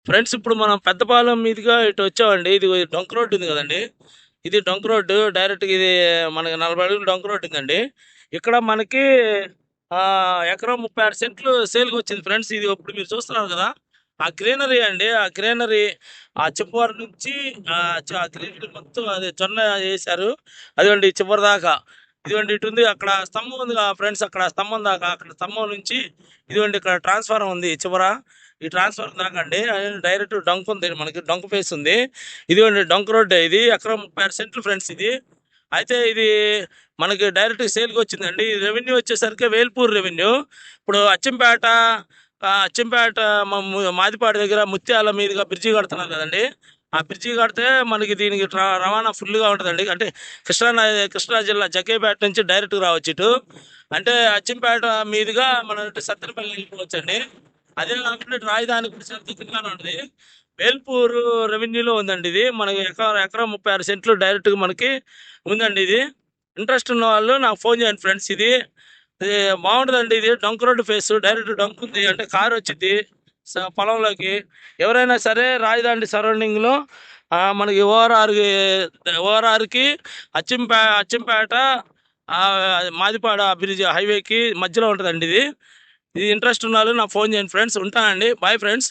Friends ఇప్పుడు మనం పెద్దపాలెం మీదుగా ఇటు వచ్చామండి. ఇది డొంక రోడ్డు ఉంది కదండి. ఇది డొంక రోడ్డు డైరెక్ట్ ఇది మనకి 40 అడుగులు డొంక రోడ్డు ఉందండి. ఇక్కడ మనకి ఎకరం 36 సెంట్లు సేల్కి వచ్చింది ఫ్రెండ్స్. ఇది ఇప్పుడు మీరు చూస్తున్నారు కదా, ఆ గ్రీనరీ అండి. ఆ గ్రీనరీ ఆ చివరి నుంచి ఆ గ్రీనరీ మొత్తం అది జొన్న వేశారు. అదిగోండి చివరి దాకా. ఇదిగోండి ఇటు ఉంది, అక్కడ స్తంభం ఉంది ఫ్రెండ్స్. అక్కడ స్తంభం దాకా, అక్కడ స్తంభం నుంచి ఇదిగోండి ఇక్కడ ట్రాన్స్ఫారం ఉంది చివర. ఈ ట్రాన్స్ఫర్ దాకండి డైరెక్ట్ డొంక ఉంది, మనకి డొంక ఫేస్ ఉంది. ఇదిగోండి డొంక రోడ్. ఇది ఎకరం 36 సెంట్లు ఫ్రెండ్స్ ఇది. అయితే ఇది మనకి డైరెక్ట్ సేల్కి వచ్చిందండి. రెవెన్యూ వచ్చేసరికి వేల్పూర్ రెవెన్యూ. ఇప్పుడు అచ్చంపేట మాదిపాడు దగ్గర ముత్యాల మీదుగా బ్రిడ్జి కడుతున్నారు కదండి. ఆ బ్రిడ్జి కడితే మనకి దీనికి రవాణా ఫుల్గా ఉంటుందండి. అంటే కృష్ణా జిల్లా జకేపేట నుంచి డైరెక్ట్ రావచ్చు ఇటు. అంటే అచ్చంపేట మీదుగా మనం ఇటు సత్తెనపల్లి వెళ్ళిపోవచ్చండి. అదే కాకుండా ఇటు రాజధాని కూడా చాలా దగ్గరగానే ఉంటుంది. వేల్పూరు రెవెన్యూలో ఉందండి ఇది. మనకి ఎకరం 36 సెంట్లు డైరెక్ట్గా మనకి ఉందండి ఇది. ఇంట్రెస్ట్ ఉన్న వాళ్ళు నాకు ఫోన్ చేయండి ఫ్రెండ్స్. ఇది ఇది బాగుంటుందండి. ఇది డొంక రోడ్డు ఫేస్, డైరెక్ట్ డొంక ఉంది అంటే కారు వచ్చింది పొలంలోకి. ఎవరైనా సరే రాజధాని సరౌండింగ్లో మనకి ఓఆర్ఆర్కి అచ్చంపేట మాదిపాడ బ్రిడ్జ్ హైవేకి మధ్యలో ఉంటుందండి ఇది. ఇది ఇంట్రెస్ట్ ఉన్న వాళ్ళు నాకు ఫోన్ చేయండి ఫ్రెండ్స్. ఉంటానండి. Bye friends.